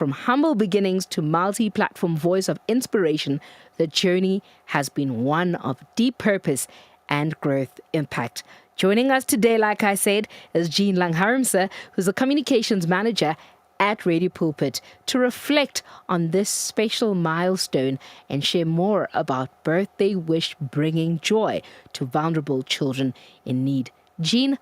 From humble beginnings to multi-platform voice of inspiration, the journey has been one of deep purpose and growth impact. Joining us today, like I said, is Jean Langharmse, who's a communications manager at Radio Pulpit, to reflect on this special milestone and share more about Birthday Wish bringing joy to vulnerable children in need. Jean,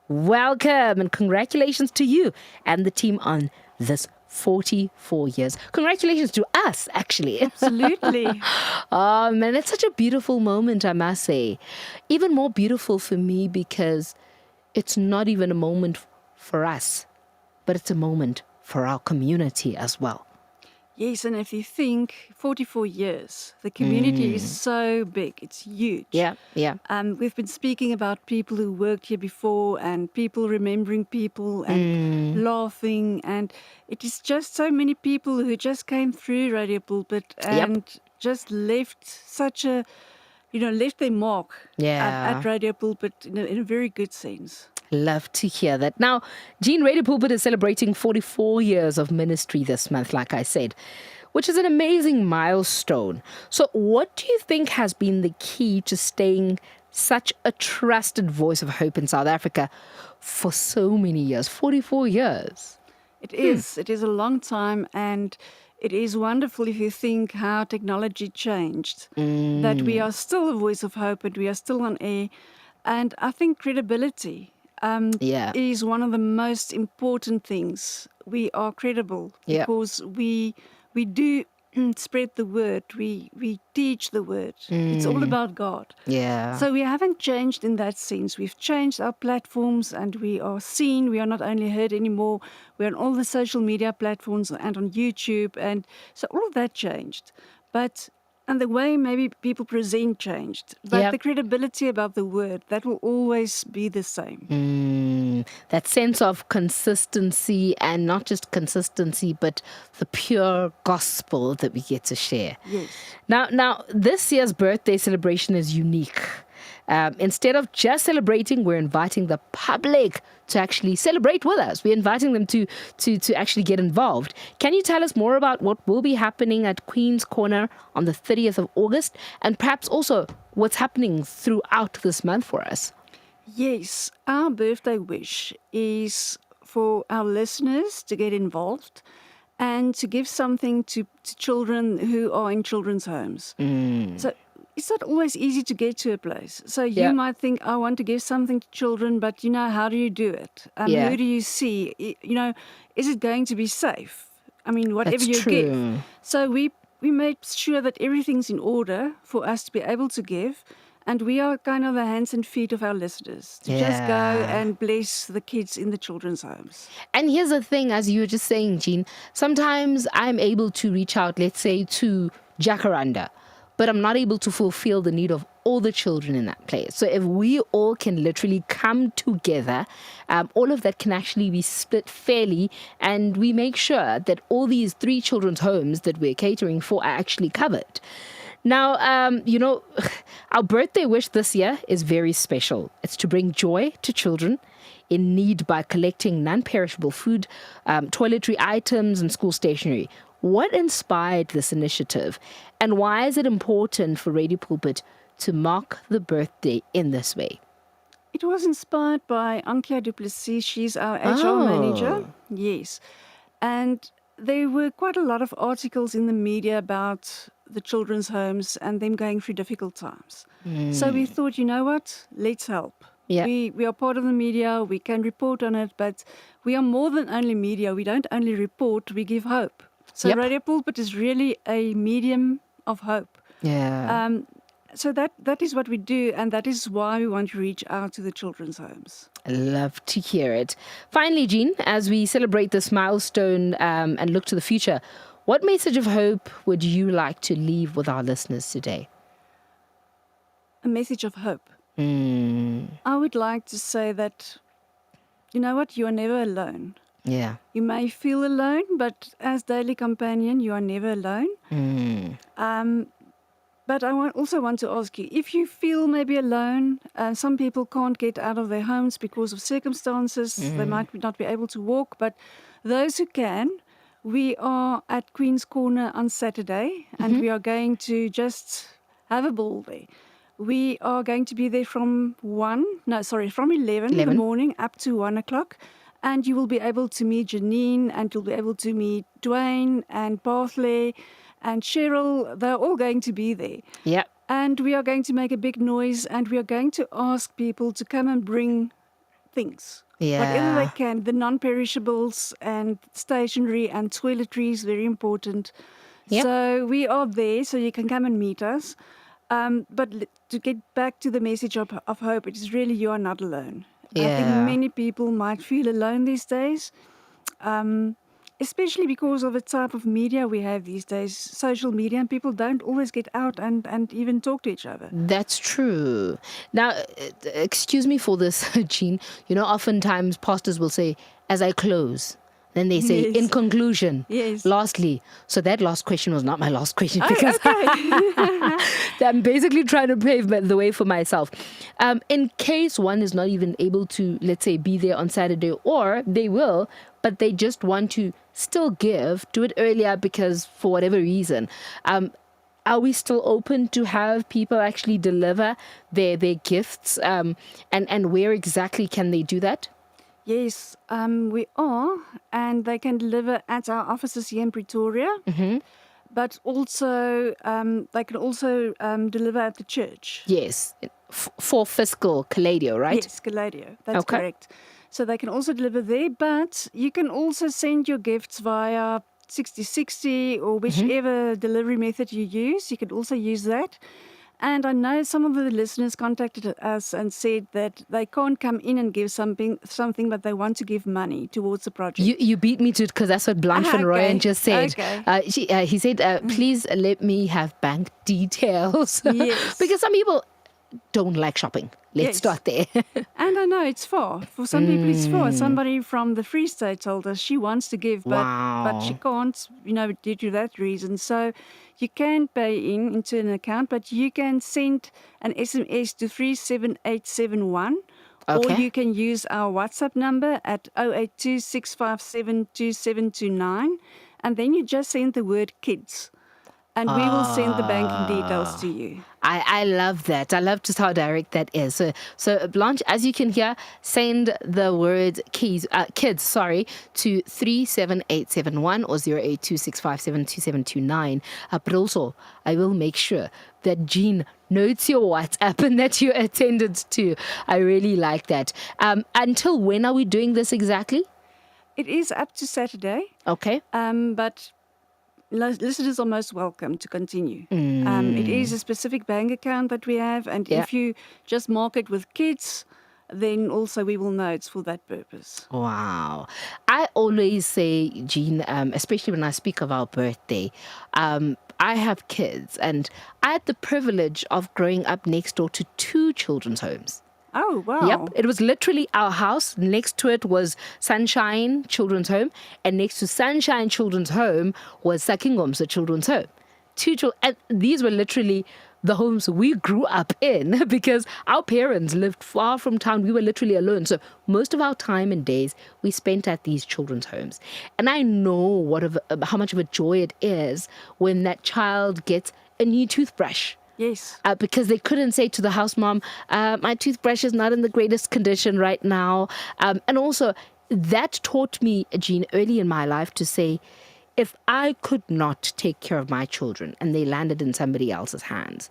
welcome and congratulations to you and the team on this 44 years. Congratulations to us, actually. Absolutely. Oh, man, it's such a beautiful moment, I must say. Even more beautiful for me because it's not even a moment for us, but it's a moment for our community as well. Yes, and if you think 44 years, the community is so big, it's huge. Yeah. We've been speaking about people who worked here before and people remembering people and laughing, and it is just so many people who just came through Radio Pulpit and just left such a, left their mark at Radio Pulpit in a very good sense. Love to hear that. Now, Jean, Radio Pulpit is celebrating 44 years of ministry this month, like I said, which is an amazing milestone. So what do you think has been the key to staying such a trusted voice of hope in South Africa for so many years, 44 years? It is. It is a long time, and it is wonderful if you think how technology changed, that we are still a voice of hope and we are still on air. And I think credibility is one of the most important things. We are credible because we do spread the word. We teach the word. It's all about God. Yeah. So we haven't changed in that sense. We've changed our platforms and we are seen. We are not only heard anymore. We're on all the social media platforms and on YouTube. And so all of that changed. And the way maybe people present changed. But the credibility about the word, that will always be the same. That sense of consistency, and not just consistency, but the pure gospel that we get to share. Yes. Now, this year's birthday celebration is unique. Instead of just celebrating, we're inviting the public to actually celebrate with us. We're inviting them to actually get involved. Can you tell us more about what will be happening at Queen's Corner on the 30th of August, and perhaps also what's happening throughout this month for us? Yes, our birthday wish is for our listeners to get involved and to give something to children who are in children's homes. So it's not always easy to get to a place. So you might think, I want to give something to children, but how do you do it? Who do you see? Is it going to be safe? I mean, whatever you give. So we made sure that everything's in order for us to be able to give. And we are kind of the hands and feet of our listeners to just go and bless the kids in the children's homes. And here's the thing, as you were just saying, Jean, sometimes I'm able to reach out, let's say, to Jacaranda, but I'm not able to fulfill the need of all the children in that place. So if we all can literally come together, all of that can actually be split fairly, and we make sure that all these 3 children's homes that we're catering for are actually covered. Now, our birthday wish this year is very special. It's to bring joy to children in need by collecting non-perishable food, toiletry items, and school stationery. What inspired this initiative, and why is it important for Radio Pulpit to mark the birthday in this way? It was inspired by Ankia Du Plessis. She's our HR manager. Yes. And there were quite a lot of articles in the media about the children's homes and them going through difficult times. So we thought, you know what, let's help. Yeah. We are part of the media, we can report on it, but we are more than only media. We don't only report, we give hope. So Radio Pulpit is really a medium of hope. Yeah. So that is what we do, and that is why we want to reach out to the children's homes. I love to hear it. Finally, Jean, as we celebrate this milestone and look to the future, what message of hope would you like to leave with our listeners today? A message of hope. I would like to say that, you know what, you are never alone. Yeah. You may feel alone, but as daily companion, you are never alone. But I also want to ask you, if you feel maybe alone, some people can't get out of their homes because of circumstances, they might not be able to walk, but those who can, We are at Queen's Corner on Saturday, and we are going to just have a ball there. We are going to be there from 11 in the morning up to 1 o'clock. And you will be able to meet Janine, and you'll be able to meet Dwayne and Barthley and Cheryl. They're all going to be there. Yeah. And we are going to make a big noise, and we are going to ask people to come and bring things. Yeah. Whatever they can, the non-perishables and stationery and toiletries, very important. Yep. So we are there, so you can come and meet us. But to get back to the message of hope, it is really you are not alone. I think many people might feel alone these days, especially because of the type of media we have these days, social media, and people don't always get out and even talk to each other. That's true. Now, excuse me for this, Jean. You know, oftentimes pastors will say, as I close. Then they say, Yes. in conclusion, Yes. lastly. So that last question was not my last question Oh, because okay. I'm basically trying to pave the way for myself. In case one is not even able to, let's say, be there on Saturday, or they will, but they just want to still do it earlier because for whatever reason. Are we still open to have people actually deliver their gifts? And where exactly can they do that? Yes, we are, and they can deliver at our offices here in Pretoria. But also, they can also deliver at the church. Yes, for fiscal Caladio, right? Yes, Galadio. That's Okay. correct. So they can also deliver there, but you can also send your gifts via 6060 or whichever delivery method you use. You can also use that. And I know some of the listeners contacted us and said that they can't come in and give something, but they want to give money towards the project. You beat me to it because that's what Blanche van Rooyen just said. Okay. He said, please let me have bank details. Yes. Because some people don't like shopping. Let's Yes. start there. And I know it's far. For some people, it's far. Somebody from the Free State told us she wants to give, but she can't, due to that reason. So you can pay into an account, but you can send an SMS to 37871. Okay. Or you can use our WhatsApp number at 082 657 2729. And then you just send the word kids. And we will send the banking details to you. I love that. I love just how direct that is. So Blanche, as you can hear, send the word kids, to 37871 or 082 but also, I will make sure that Jean notes your WhatsApp and that you attended to. I really like that. Until when are we doing this exactly? It is up to Saturday. Okay. But listeners are most welcome to continue. It is a specific bank account that we have, and if you just mark it with kids, then also we will know it's for that purpose. Wow. I always say, Jean, especially when I speak of our birthday, I have kids, and I had the privilege of growing up next door to 2 children's homes. Oh, wow. Yep. It was literally our house. Next to it was Sunshine Children's Home. And next to Sunshine Children's Home was Sakingomso Children's Home. 2 children. And these were literally the homes we grew up in because our parents lived far from town. We were literally alone. So most of our time and days we spent at these children's homes. And I know how much of a joy it is when that child gets a new toothbrush. Yes. Because they couldn't say to the house mom, my toothbrush is not in the greatest condition right now. And also, that taught me, Jean, early in my life to say, if I could not take care of my children and they landed in somebody else's hands,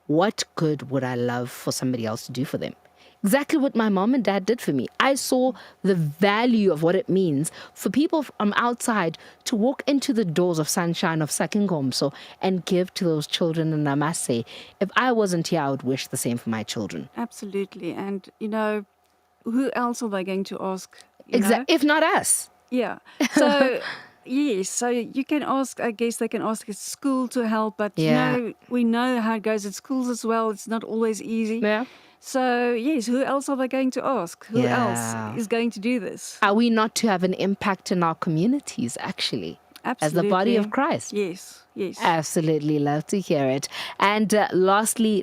what good would I love for somebody else to do for them? Exactly what my mom and dad did for me. I saw the value of what it means for people from outside to walk into the doors of Sunshine of Sakingomso and give to those children. And I must say, if I wasn't here, I would wish the same for my children. Absolutely. And, who else are they going to ask? Exactly. If not us. Yeah. So, yes. So you can ask, I guess they can ask at school to help. But, we know how it goes at schools as well. It's not always easy. Yeah. So, yes, who else are they going to ask? Who else is going to do this? Are we not to have an impact in our communities, actually? Absolutely. As the body of Christ? Yes. Absolutely. Love to hear it. And lastly,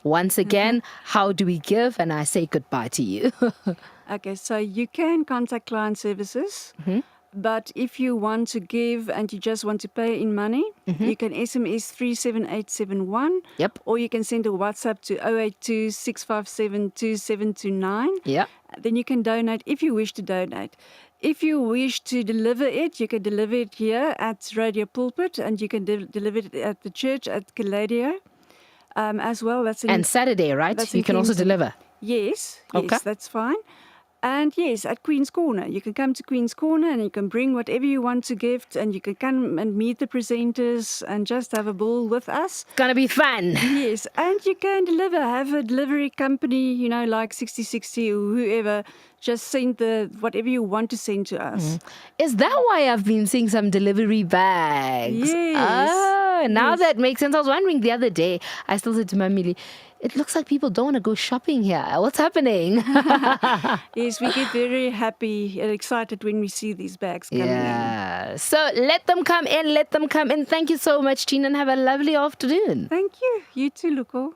once again, how do we give? And I say goodbye to you. Okay, so you can contact client services But if you want to give and you just want to pay in money, you can SMS 37871. Yep. Or you can send a WhatsApp to 082 657 2729. Yeah. Then you can donate if you wish to donate. If you wish to deliver it, you can deliver it here at Radio Pulpit, and you can deliver it at the church at Caladio as well. That's in, And Saturday, right? that's You in can also Kempton. deliver. Yes, Okay. that's fine. And yes, at Queen's Corner. You can come to Queen's Corner and you can bring whatever you want to gift, and you can come and meet the presenters and just have a ball with us. It's going to be fun. Yes, and you can have a delivery company, like 6060 or whoever, just send whatever you want to send to us. Is that why I've been seeing some delivery bags? Yes. Oh, now Yes. that makes sense. I was wondering the other day, I still said to my Millie, it looks like people don't want to go shopping here. What's happening? Yes, we get very happy and excited when we see these bags coming in. Yeah. So let them come in. Let them come in. Thank you so much, Tina, and have a lovely afternoon. Thank you. You too, Lukho.